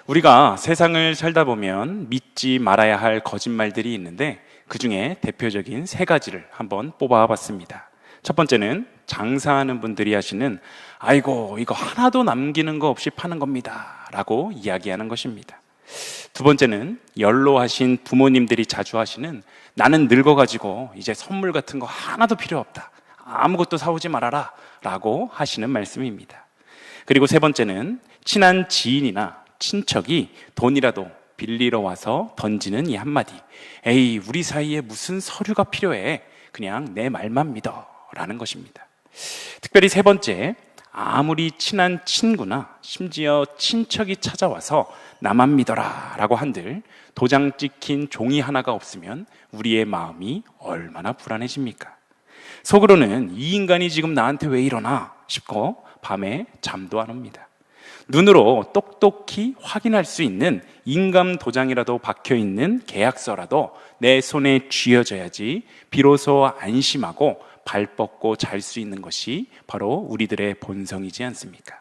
우리가 세상을 살다 보면 믿지 말아야 할 거짓말들이 있는데 그 중에 대표적인 세 가지를 한번 뽑아봤습니다. 첫 번째는 장사하는 분들이 하시는 아이고 이거 하나도 남기는 거 없이 파는 겁니다 라고 이야기하는 것입니다. 두 번째는 연로하신 부모님들이 자주 하시는 나는 늙어가지고 이제 선물 같은 거 하나도 필요 없다, 아무것도 사오지 말아라 라고 하시는 말씀입니다. 그리고 세 번째는 친한 지인이나 친척이 돈이라도 빌리러 와서 던지는 이 한마디, 에이 우리 사이에 무슨 서류가 필요해, 그냥 내 말만 믿어 라는 것입니다. 특별히 세 번째, 아무리 친한 친구나 심지어 친척이 찾아와서 나만 믿어라 라고 한들 도장 찍힌 종이 하나가 없으면 우리의 마음이 얼마나 불안해집니까? 속으로는 이 인간이 지금 나한테 왜 이러나 싶고 밤에 잠도 안 옵니다. 눈으로 똑똑히 확인할 수 있는 인감 도장이라도 박혀있는 계약서라도 내 손에 쥐어져야지 비로소 안심하고 발 뻗고 잘 수 있는 것이 바로 우리들의 본성이지 않습니까?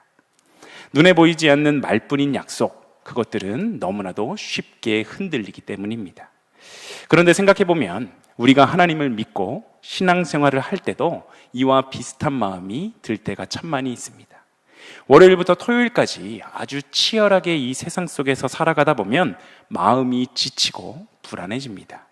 눈에 보이지 않는 말뿐인 약속, 그것들은 너무나도 쉽게 흔들리기 때문입니다. 그런데 생각해보면 우리가 하나님을 믿고 신앙생활을 할 때도 이와 비슷한 마음이 들 때가 참 많이 있습니다. 월요일부터 토요일까지 아주 치열하게 이 세상 속에서 살아가다 보면 마음이 지치고 불안해집니다.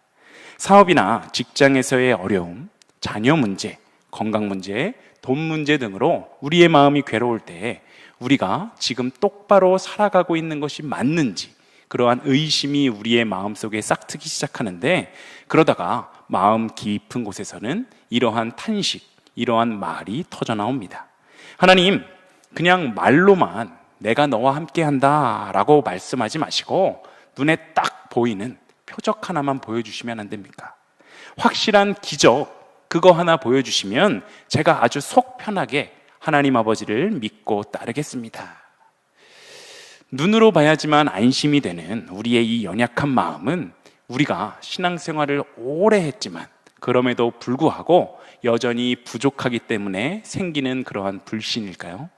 사업이나 직장에서의 어려움, 자녀 문제, 건강 문제, 돈 문제 등으로 우리의 마음이 괴로울 때 우리가 지금 똑바로 살아가고 있는 것이 맞는지 그러한 의심이 우리의 마음속에 싹트기 시작하는데, 그러다가 마음 깊은 곳에서는 이러한 탄식, 이러한 말이 터져나옵니다. 하나님, 그냥 말로만 내가 너와 함께한다 라고 말씀하지 마시고 눈에 딱 보이는 표적 하나만 보여주시면 안 됩니까? 확실한 기적 그거 하나 보여주시면 제가 아주 속 편하게 하나님 아버지를 믿고 따르겠습니다. 눈으로 봐야지만 안심이 되는 우리의 이 연약한 마음은 우리가 신앙생활을 오래 했지만 그럼에도 불구하고 여전히 부족하기 때문에 생기는 그러한 불신일까요?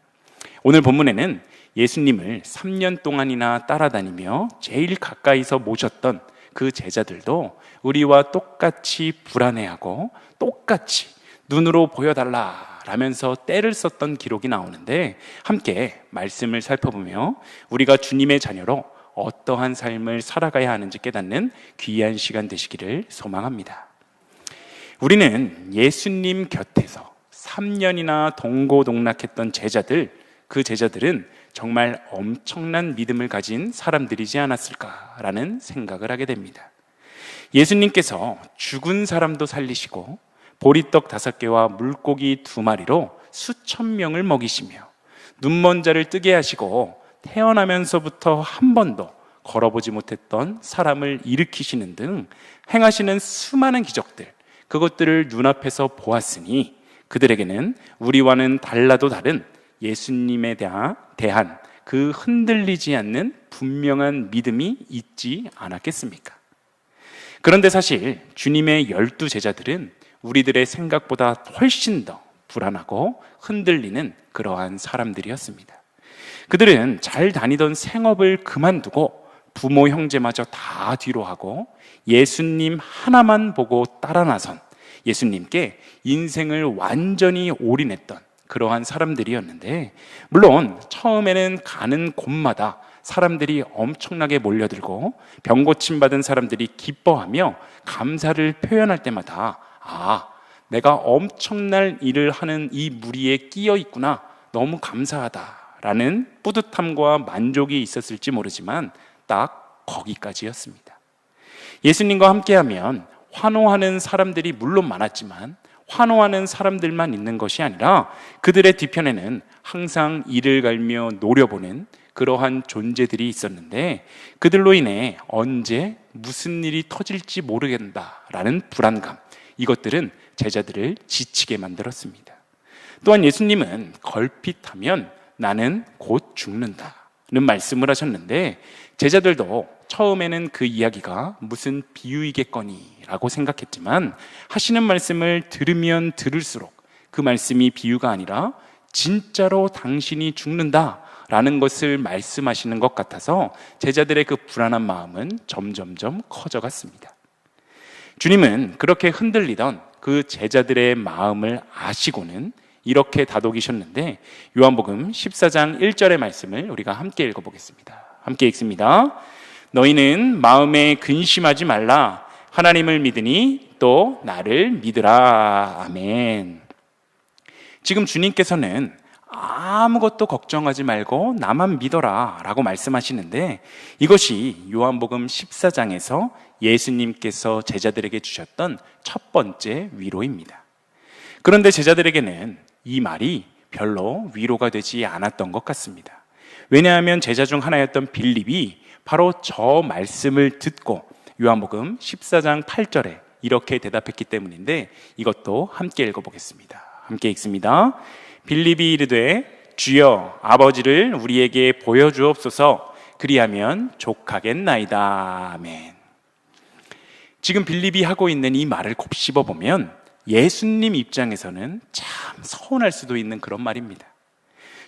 오늘 본문에는 예수님을 3년 동안이나 따라다니며 제일 가까이서 모셨던 그 제자들도 우리와 똑같이 불안해하고 똑같이 눈으로 보여달라 라면서 떼를 썼던 기록이 나오는데, 함께 말씀을 살펴보며 우리가 주님의 자녀로 어떠한 삶을 살아가야 하는지 깨닫는 귀한 시간 되시기를 소망합니다. 우리는 예수님 곁에서 3년이나 동고동락했던 제자들, 그 제자들은 정말 엄청난 믿음을 가진 사람들이지 않았을까라는 생각을 하게 됩니다. 예수님께서 죽은 사람도 살리시고 보리떡 5개와 물고기 2마리로 수천 명을 먹이시며 눈먼 자를 뜨게 하시고 태어나면서부터 한 번도 걸어보지 못했던 사람을 일으키시는 등 행하시는 수많은 기적들, 그것들을 눈앞에서 보았으니 그들에게는 우리와는 달라도 다른 예수님에 대한 그 흔들리지 않는 분명한 믿음이 있지 않았겠습니까? 그런데 사실 주님의 12제자들은 우리들의 생각보다 훨씬 더 불안하고 흔들리는 그러한 사람들이었습니다. 그들은 잘 다니던 생업을 그만두고 부모 형제마저 다 뒤로 하고 예수님 하나만 보고 따라 나선, 예수님께 인생을 완전히 올인했던 그러한 사람들이었는데, 물론 처음에는 가는 곳마다 사람들이 엄청나게 몰려들고 병 고침받은 사람들이 기뻐하며 감사를 표현할 때마다 내가 엄청난 일을 하는 이 무리에 끼어 있구나, 너무 감사하다라는 뿌듯함과 만족이 있었을지 모르지만 딱 거기까지였습니다. 예수님과 함께하면 환호하는 사람들이 물론 많았지만 환호하는 사람들만 있는 것이 아니라 그들의 뒤편에는 항상 이를 갈며 노려보는 그러한 존재들이 있었는데, 그들로 인해 언제 무슨 일이 터질지 모르겠다라는 불안감, 이것들은 제자들을 지치게 만들었습니다. 또한 예수님은 걸핏하면 나는 곧 죽는다는 말씀을 하셨는데, 제자들도 처음에는 그 이야기가 무슨 비유이겠거니 라고 생각했지만 하시는 말씀을 들으면 들을수록 그 말씀이 비유가 아니라 진짜로 당신이 죽는다 라는 것을 말씀하시는 것 같아서 제자들의 그 불안한 마음은 점점점 커져갔습니다. 주님은 그렇게 흔들리던 그 제자들의 마음을 아시고는 이렇게 다독이셨는데, 요한복음 14장 1절의 말씀을 우리가 함께 읽어보겠습니다. 함께 읽습니다. 너희는 마음에 근심하지 말라. 하나님을 믿으니 또 나를 믿으라. 아멘. 지금 주님께서는 아무것도 걱정하지 말고 나만 믿어라 라고 말씀하시는데, 이것이 요한복음 14장에서 예수님께서 제자들에게 주셨던 첫 번째 위로입니다. 그런데 제자들에게는 이 말이 별로 위로가 되지 않았던 것 같습니다. 왜냐하면 제자 중 하나였던 빌립이 바로 저 말씀을 듣고 요한복음 14장 8절에 이렇게 대답했기 때문인데, 이것도 함께 읽어보겠습니다. 함께 읽습니다. 빌립이 이르되 주여 아버지를 우리에게 보여주옵소서. 그리하면 족하겠나이다. 아멘. 지금 빌립이 하고 있는 이 말을 곱씹어 보면 예수님 입장에서는 참 서운할 수도 있는 그런 말입니다.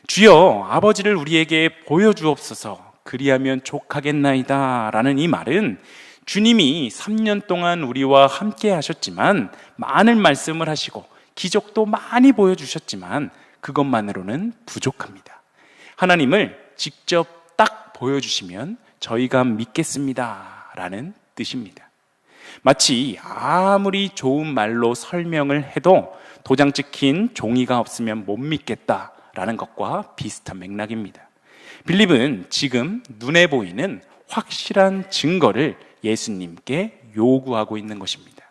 주여 아버지를 우리에게 보여주옵소서. 그리하면 족하겠나이다 라는 이 말은 주님이 3년 동안 우리와 함께 하셨지만, 많은 말씀을 하시고 기적도 많이 보여주셨지만 그것만으로는 부족합니다. 하나님을 직접 딱 보여주시면 저희가 믿겠습니다 라는 뜻입니다. 마치 아무리 좋은 말로 설명을 해도 도장 찍힌 종이가 없으면 못 믿겠다라는 것과 비슷한 맥락입니다. 빌립은 지금 눈에 보이는 확실한 증거를 예수님께 요구하고 있는 것입니다.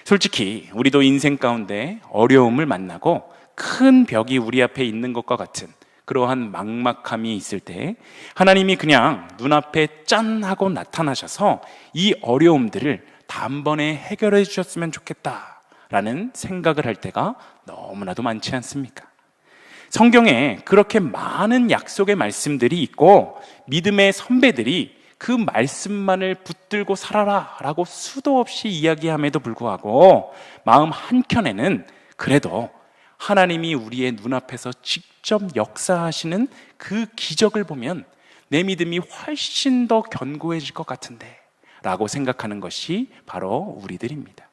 솔직히 우리도 인생 가운데 어려움을 만나고 큰 벽이 우리 앞에 있는 것과 같은 그러한 막막함이 있을 때 하나님이 그냥 눈앞에 짠 하고 나타나셔서 이 어려움들을 단번에 해결해 주셨으면 좋겠다라는 생각을 할 때가 너무나도 많지 않습니까? 성경에 그렇게 많은 약속의 말씀들이 있고 믿음의 선배들이 그 말씀만을 붙들고 살아라 라고 수도 없이 이야기함에도 불구하고 마음 한켠에는 그래도 하나님이 우리의 눈앞에서 직접 역사하시는 그 기적을 보면 내 믿음이 훨씬 더 견고해질 것 같은데 라고 생각하는 것이 바로 우리들입니다.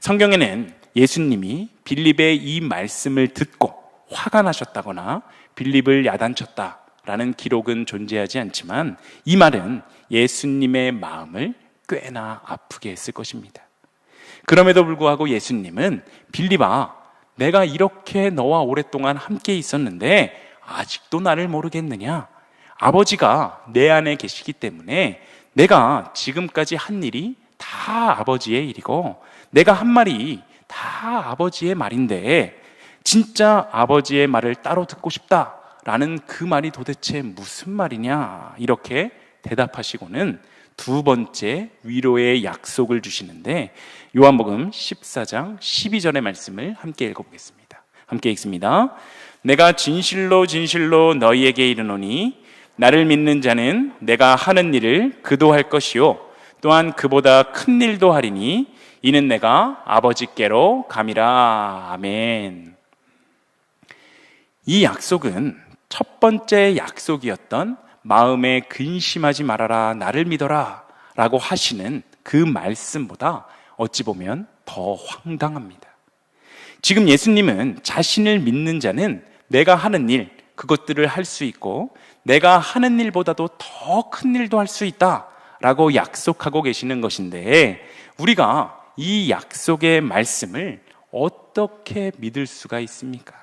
성경에는 예수님이 빌립의 이 말씀을 듣고 화가 나셨다거나 빌립을 야단쳤다 라는 기록은 존재하지 않지만, 이 말은 예수님의 마음을 꽤나 아프게 했을 것입니다. 그럼에도 불구하고 예수님은 빌립아, 내가 이렇게 너와 오랫동안 함께 있었는데 아직도 나를 모르겠느냐? 아버지가 내 안에 계시기 때문에 내가 지금까지 한 일이 다 아버지의 일이고 내가 한 말이 다 아버지의 말인데 진짜 아버지의 말을 따로 듣고 싶다 라는 그 말이 도대체 무슨 말이냐? 이렇게 대답하시고는 두 번째 위로의 약속을 주시는데, 요한복음 14장 12절의 말씀을 함께 읽어보겠습니다. 함께 읽습니다. 내가 진실로 진실로 너희에게 이르노니 나를 믿는 자는 내가 하는 일을 그도 할 것이요 또한 그보다 큰 일도 하리니 이는 내가 아버지께로 감이라. 아멘. 이 약속은 첫 번째 약속이었던 마음에 근심하지 말아라, 나를 믿어라 라고 하시는 그 말씀보다 어찌 보면 더 황당합니다. 지금 예수님은 자신을 믿는 자는 내가 하는 일, 그것들을 할 수 있고 내가 하는 일보다도 더 큰 일도 할 수 있다 라고 약속하고 계시는 것인데, 우리가 이 약속의 말씀을 어떻게 믿을 수가 있습니까?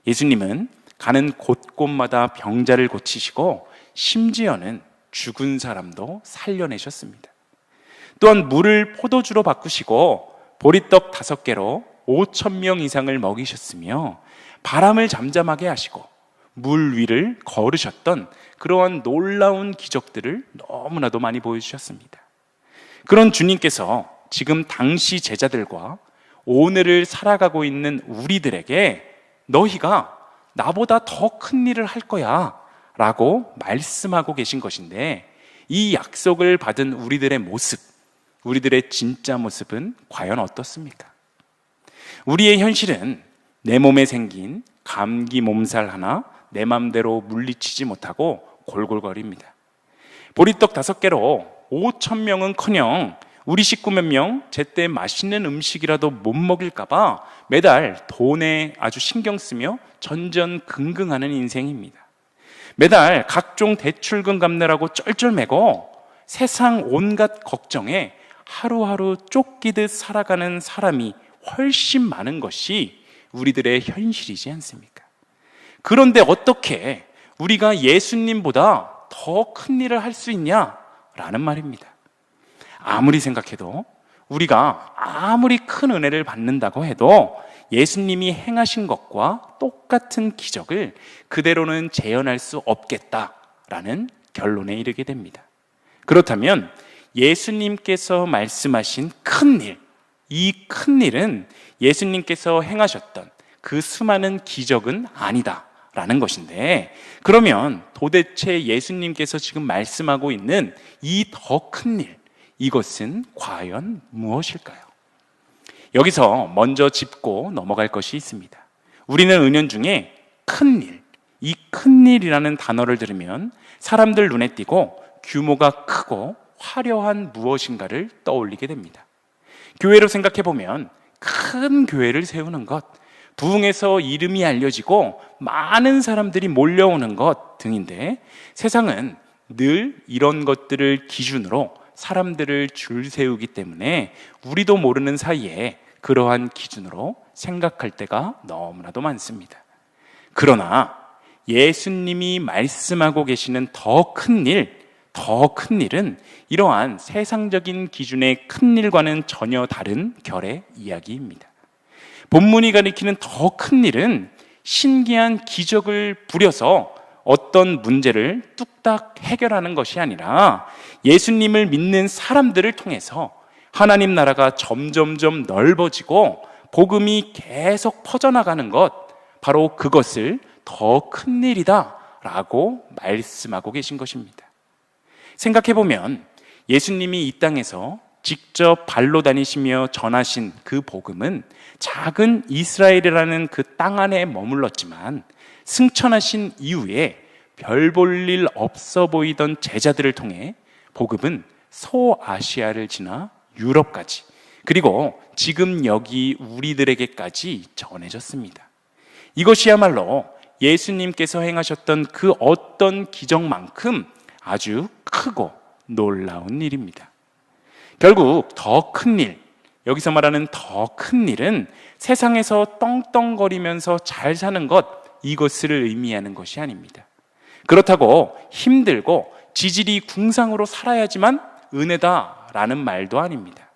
예수님은 가는 곳곳마다 병자를 고치시고 심지어는 죽은 사람도 살려내셨습니다. 또한 물을 포도주로 바꾸시고 보리떡 5개로 5,000명 이상을 먹이셨으며 바람을 잠잠하게 하시고 물 위를 걸으셨던 그러한 놀라운 기적들을 너무나도 많이 보여주셨습니다. 그런 주님께서 지금 당시 제자들과 오늘을 살아가고 있는 우리들에게 너희가 나보다 더 큰 일을 할 거야 라고 말씀하고 계신 것인데, 이 약속을 받은 우리들의 모습, 우리들의 진짜 모습은 과연 어떻습니까? 우리의 현실은 내 몸에 생긴 감기 몸살 하나, 내 맘대로 물리치지 못하고 골골거립니다. 보리떡 5개로 5,000명은커녕 우리 식구 몇 명 제때 맛있는 음식이라도 못 먹일까봐 매달 돈에 아주 신경 쓰며 전전긍긍하는 인생입니다. 매달 각종 대출금 갚느라고 쩔쩔매고 세상 온갖 걱정에 하루하루 쫓기듯 살아가는 사람이 훨씬 많은 것이 우리들의 현실이지 않습니까? 그런데 어떻게 우리가 예수님보다 더 큰 일을 할 수 있냐라는 말입니다. 아무리 생각해도 우리가 아무리 큰 은혜를 받는다고 해도 예수님이 행하신 것과 똑같은 기적을 그대로는 재현할 수 없겠다라는 결론에 이르게 됩니다. 그렇다면 예수님께서 말씀하신 큰 일, 이 큰 일은 예수님께서 행하셨던 그 수많은 기적은 아니다라는 것인데, 그러면 도대체 예수님께서 지금 말씀하고 있는 이 더 큰 일, 이것은 과연 무엇일까요? 여기서 먼저 짚고 넘어갈 것이 있습니다. 우리는 은연 중에 큰 일, 이 큰 일이라는 단어를 들으면 사람들 눈에 띄고 규모가 크고 화려한 무엇인가를 떠올리게 됩니다. 교회로 생각해 보면 큰 교회를 세우는 것, 부흥에서 이름이 알려지고 많은 사람들이 몰려오는 것 등인데, 세상은 늘 이런 것들을 기준으로 사람들을 줄 세우기 때문에 우리도 모르는 사이에 그러한 기준으로 생각할 때가 너무나도 많습니다. 그러나 예수님이 말씀하고 계시는 더 큰 일, 더 큰 일은 이러한 세상적인 기준의 큰 일과는 전혀 다른 결의 이야기입니다. 본문이 가리키는 더 큰 일은 신기한 기적을 부려서 어떤 문제를 뚝딱 해결하는 것이 아니라 예수님을 믿는 사람들을 통해서 하나님 나라가 점점점 넓어지고 복음이 계속 퍼져나가는 것, 바로 그것을 더 큰 일이다 라고 말씀하고 계신 것입니다. 생각해보면 예수님이 이 땅에서 직접 발로 다니시며 전하신 그 복음은 작은 이스라엘이라는 그 땅 안에 머물렀지만, 승천하신 이후에 별 볼 일 없어 보이던 제자들을 통해 복음은 소아시아를 지나 유럽까지, 그리고 지금 여기 우리들에게까지 전해졌습니다. 이것이야말로 예수님께서 행하셨던 그 어떤 기적만큼 아주 크고 놀라운 일입니다. 결국 더 큰 일, 여기서 말하는 더 큰 일은 세상에서 떵떵거리면서 잘 사는 것, 이것을 의미하는 것이 아닙니다. 그렇다고 힘들고 지질이 궁상으로 살아야지만 은혜다라는 말도 아닙니다.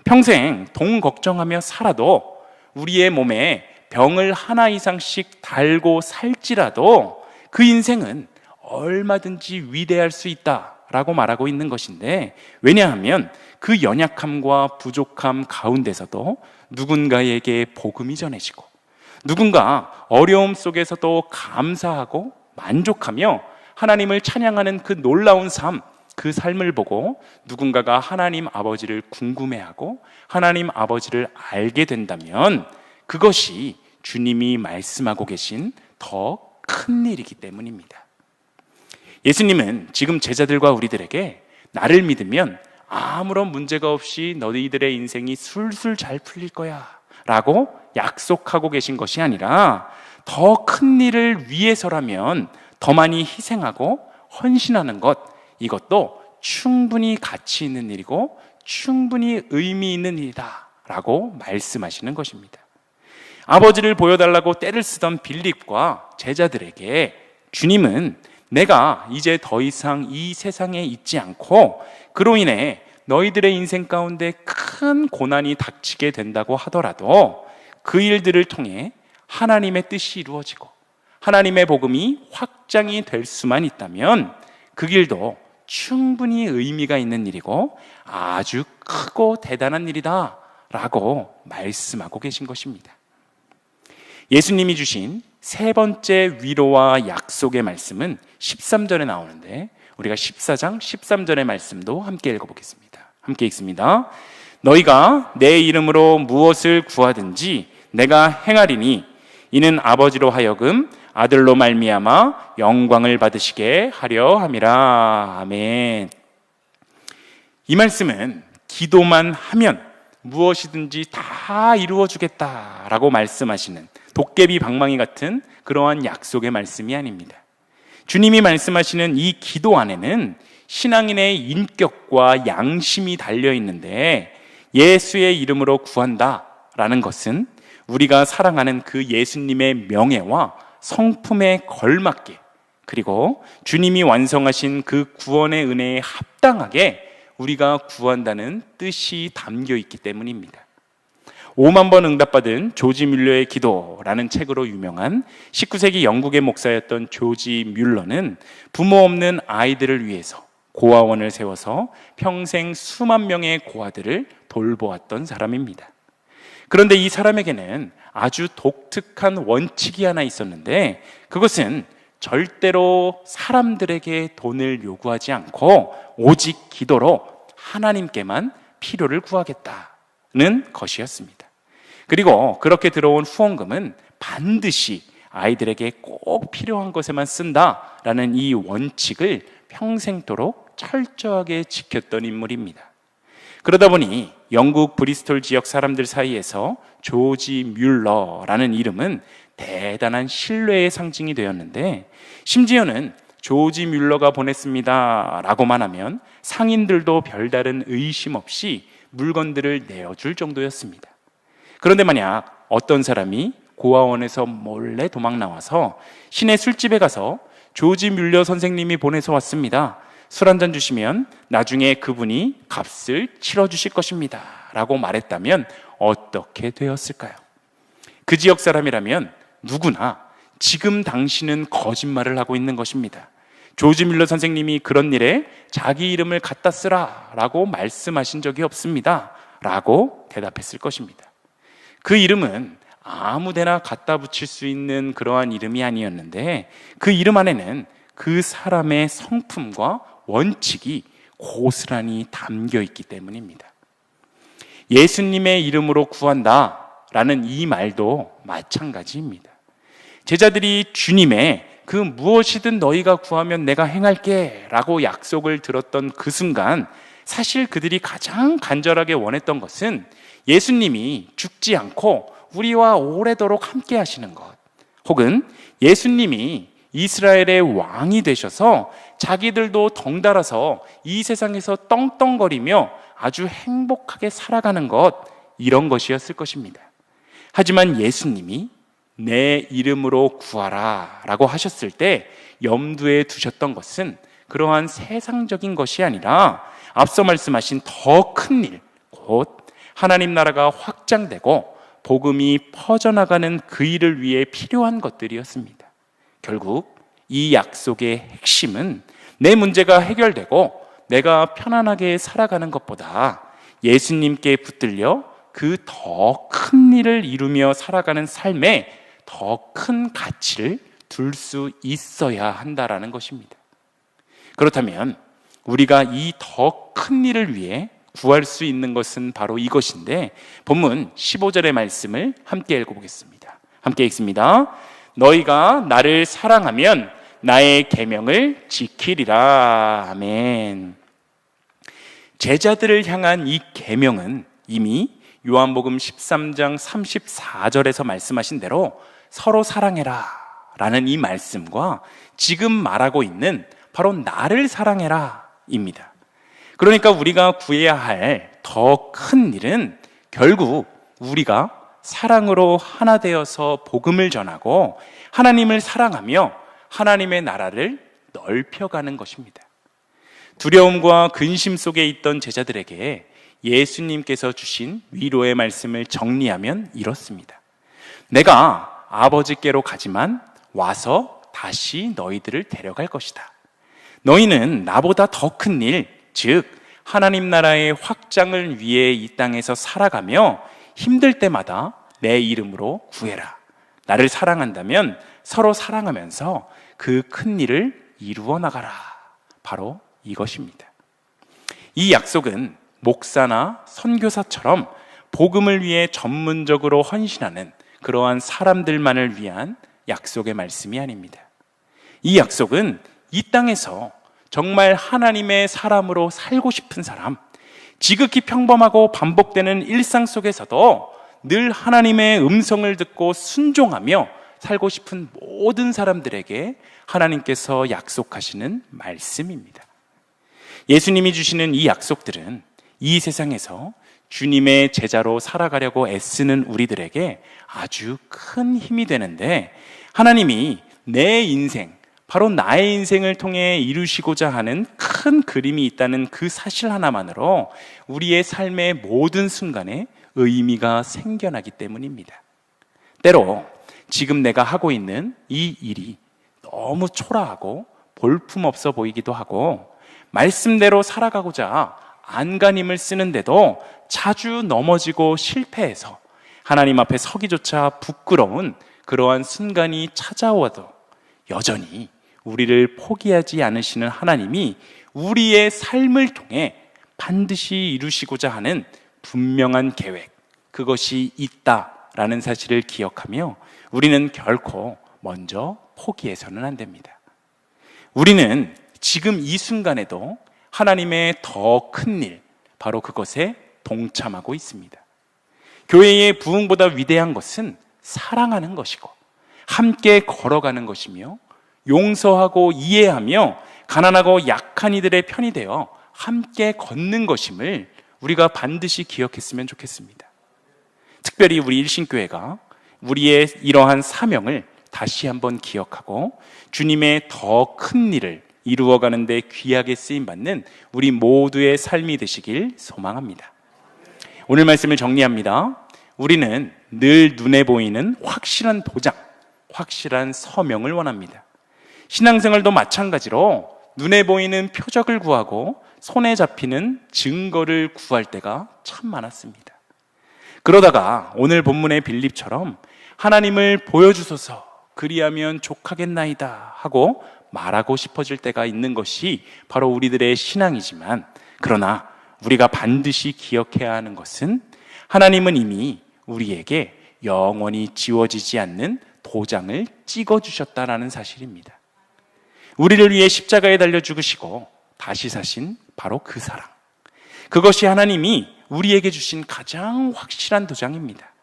평생 돈 걱정하며 살아도 우리의 몸에 병을 하나 이상씩 달고 살지라도 그 인생은 얼마든지 위대할 수 있다라고 말하고 있는 것인데, 왜냐하면 그 연약함과 부족함 가운데서도 누군가에게 복음이 전해지고, 누군가 어려움 속에서도 감사하고 만족하며 하나님을 찬양하는 그 놀라운 삶, 그 삶을 보고 누군가가 하나님 아버지를 궁금해하고 하나님 아버지를 알게 된다면 그것이 주님이 말씀하고 계신 더 큰 일이기 때문입니다. 예수님은 지금 제자들과 우리들에게 나를 믿으면 아무런 문제가 없이 너희들의 인생이 술술 잘 풀릴 거야 라고 약속하고 계신 것이 아니라, 더 큰 일을 위해서라면 더 많이 희생하고 헌신하는 것, 이것도 충분히 가치 있는 일이고 충분히 의미 있는 일이다 라고 말씀하시는 것입니다. 아버지를 보여달라고 떼를 쓰던 빌립과 제자들에게 주님은 내가 이제 더 이상 이 세상에 있지 않고 그로 인해 너희들의 인생 가운데 큰 고난이 닥치게 된다고 하더라도 그 일들을 통해 하나님의 뜻이 이루어지고 하나님의 복음이 확장이 될 수만 있다면 그 길도 충분히 의미가 있는 일이고 아주 크고 대단한 일이다 라고 말씀하고 계신 것입니다. 예수님이 주신 세 번째 위로와 약속의 말씀은 13절에 나오는데, 우리가 14장 13절의 말씀도 함께 읽어보겠습니다. 함께 읽습니다. 너희가 내 이름으로 무엇을 구하든지 내가 행하리니 이는 아버지로 하여금 아들로 말미암아 영광을 받으시게 하려 함이라. 아멘. 이 말씀은 기도만 하면 무엇이든지 다 이루어 주겠다라고 말씀하시는 도깨비 방망이 같은 그러한 약속의 말씀이 아닙니다. 주님이 말씀하시는 이 기도 안에는 신앙인의 인격과 양심이 달려 있는데, 예수의 이름으로 구한다라는 것은 우리가 사랑하는 그 예수님의 명예와 성품에 걸맞게, 그리고 주님이 완성하신 그 구원의 은혜에 합당하게 우리가 구한다는 뜻이 담겨 있기 때문입니다. 5만 번 응답받은 조지 뮬러의 기도라는 책으로 유명한 19세기 영국의 목사였던 조지 뮬러는 부모 없는 아이들을 위해서 고아원을 세워서 평생 수만 명의 고아들을 돌보았던 사람입니다. 그런데 이 사람에게는 아주 독특한 원칙이 하나 있었는데, 그것은 절대로 사람들에게 돈을 요구하지 않고 오직 기도로 하나님께만 필요를 구하겠다는 것이었습니다. 그리고 그렇게 들어온 후원금은 반드시 아이들에게 꼭 필요한 것에만 쓴다라는 이 원칙을 평생토록 철저하게 지켰던 인물입니다. 그러다 보니 영국 브리스톨 지역 사람들 사이에서 조지 뮬러라는 이름은 대단한 신뢰의 상징이 되었는데, 심지어는 조지 뮬러가 보냈습니다 라고만 하면 상인들도 별다른 의심 없이 물건들을 내어줄 정도였습니다. 그런데 만약 어떤 사람이 고아원에서 몰래 도망 나와서 시내 술집에 가서 조지 뮬러 선생님이 보내서 왔습니다, 술 한잔 주시면 나중에 그분이 값을 치러주실 것입니다 라고 말했다면 어떻게 되었을까요? 그 지역 사람이라면 누구나 지금 당신은 거짓말을 하고 있는 것입니다, 조지 뮬러 선생님이 그런 일에 자기 이름을 갖다 쓰라 라고 말씀하신 적이 없습니다 라고 대답했을 것입니다. 그 이름은 아무데나 갖다 붙일 수 있는 그러한 이름이 아니었는데, 그 이름 안에는 그 사람의 성품과 원칙이 고스란히 담겨 있기 때문입니다. 예수님의 이름으로 구한다 라는 이 말도 마찬가지입니다. 제자들이 주님의 그 무엇이든 너희가 구하면 내가 행할게 라고 약속을 들었던 그 순간, 사실 그들이 가장 간절하게 원했던 것은 예수님이 죽지 않고 우리와 오래도록 함께 하시는 것, 혹은 예수님이 이스라엘의 왕이 되셔서 자기들도 덩달아서 이 세상에서 떵떵거리며 아주 행복하게 살아가는 것, 이런 것이었을 것입니다. 하지만 예수님이 내 이름으로 구하라 라고 하셨을 때 염두에 두셨던 것은 그러한 세상적인 것이 아니라 앞서 말씀하신 더 큰 일, 곧 하나님 나라가 확장되고 복음이 퍼져나가는 그 일을 위해 필요한 것들이었습니다. 결국 이 약속의 핵심은 내 문제가 해결되고 내가 편안하게 살아가는 것보다 예수님께 붙들려 그 더 큰 일을 이루며 살아가는 삶에 더 큰 가치를 둘 수 있어야 한다라는 것입니다. 그렇다면 우리가 이 더 큰 일을 위해 구할 수 있는 것은 바로 이것인데, 본문 15절의 말씀을 함께 읽어보겠습니다. 함께 읽습니다. 너희가 나를 사랑하면 나의 계명을 지키리라. 아멘. 제자들을 향한 이 계명은 이미 요한복음 13장 34절에서 말씀하신 대로 서로 사랑해라 라는 이 말씀과 지금 말하고 있는 바로 나를 사랑해라 입니다. 그러니까 우리가 구해야 할 더 큰 일은 결국 우리가 사랑으로 하나 되어서 복음을 전하고 하나님을 사랑하며 하나님의 나라를 넓혀가는 것입니다. 두려움과 근심 속에 있던 제자들에게 예수님께서 주신 위로의 말씀을 정리하면 이렇습니다. 내가 아버지께로 가지만 와서 다시 너희들을 데려갈 것이다. 너희는 나보다 더 큰 일, 즉 하나님 나라의 확장을 위해 이 땅에서 살아가며 힘들 때마다 내 이름으로 구해라. 나를 사랑한다면 서로 사랑하면서 그 큰 일을 이루어 나가라. 바로 이것입니다. 이 약속은 목사나 선교사처럼 복음을 위해 전문적으로 헌신하는 그러한 사람들만을 위한 약속의 말씀이 아닙니다. 이 약속은 이 땅에서 정말 하나님의 사람으로 살고 싶은 사람, 지극히 평범하고 반복되는 일상 속에서도 늘 하나님의 음성을 듣고 순종하며 살고 싶은 모든 사람들에게 하나님께서 약속하시는 말씀입니다. 예수님이 주시는 이 약속들은 이 세상에서 주님의 제자로 살아가려고 애쓰는 우리들에게 아주 큰 힘이 되는데, 하나님이 내 인생, 바로 나의 인생을 통해 이루시고자 하는 큰 그림이 있다는 그 사실 하나만으로 우리의 삶의 모든 순간에 의미가 생겨나기 때문입니다. 때로 지금 내가 하고 있는 이 일이 너무 초라하고 볼품없어 보이기도 하고, 말씀대로 살아가고자 안간힘을 쓰는데도 자주 넘어지고 실패해서 하나님 앞에 서기조차 부끄러운 그러한 순간이 찾아와도 여전히 우리를 포기하지 않으시는 하나님이 우리의 삶을 통해 반드시 이루시고자 하는 분명한 계획, 그것이 있다라는 사실을 기억하며 우리는 결코 먼저 포기해서는 안 됩니다. 우리는 지금 이 순간에도 하나님의 더 큰 일, 바로 그것에 동참하고 있습니다. 교회의 부흥보다 위대한 것은 사랑하는 것이고 함께 걸어가는 것이며, 용서하고 이해하며 가난하고 약한 이들의 편이 되어 함께 걷는 것임을 우리가 반드시 기억했으면 좋겠습니다. 특별히 우리 일신교회가 우리의 이러한 사명을 다시 한번 기억하고 주님의 더 큰 일을 이루어가는 데 귀하게 쓰임받는 우리 모두의 삶이 되시길 소망합니다. 오늘 말씀을 정리합니다. 우리는 늘 눈에 보이는 확실한 도장, 확실한 서명을 원합니다. 신앙생활도 마찬가지로 눈에 보이는 표적을 구하고 손에 잡히는 증거를 구할 때가 참 많았습니다. 그러다가 오늘 본문의 빌립처럼 하나님을 보여주소서, 그리하면 족하겠나이다 하고 말하고 싶어질 때가 있는 것이 바로 우리들의 신앙이지만, 그러나 우리가 반드시 기억해야 하는 것은 하나님은 이미 우리에게 영원히 지워지지 않는 도장을 찍어주셨다라는 사실입니다. 우리를 위해 십자가에 달려 죽으시고 다시 사신 바로 그 사랑, 그것이 하나님이 우리에게 주신 가장 확실한 도장입니다.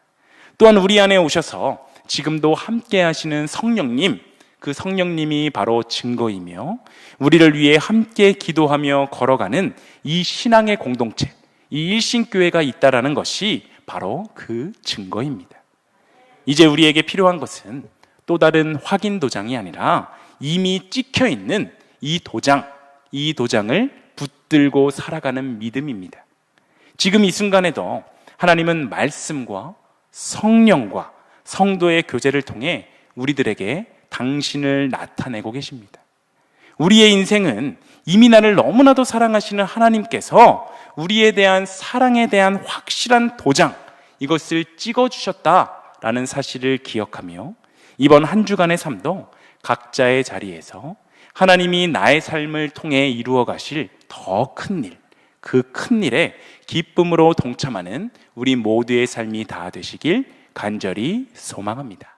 또한 우리 안에 오셔서 지금도 함께 하시는 성령님, 그 성령님이 바로 증거이며 우리를 위해 함께 기도하며 걸어가는 이 신앙의 공동체, 이 일신교회가 있다라는 것이 바로 그 증거입니다. 이제 우리에게 필요한 것은 또 다른 확인 도장이 아니라 이미 찍혀 있는 이 도장, 이 도장을 붙들고 살아가는 믿음입니다. 지금 이 순간에도 하나님은 말씀과 성령과 성도의 교제를 통해 우리들에게 당신을 나타내고 계십니다. 우리의 인생은 이미 나를 너무나도 사랑하시는 하나님께서 우리에 대한 사랑에 대한 확실한 도장, 이것을 찍어주셨다라는 사실을 기억하며 이번 한 주간의 삶도 각자의 자리에서 하나님이 나의 삶을 통해 이루어 가실 더 큰 일, 그 큰 일에 기쁨으로 동참하는 우리 모두의 삶이 다 되시길 간절히 소망합니다.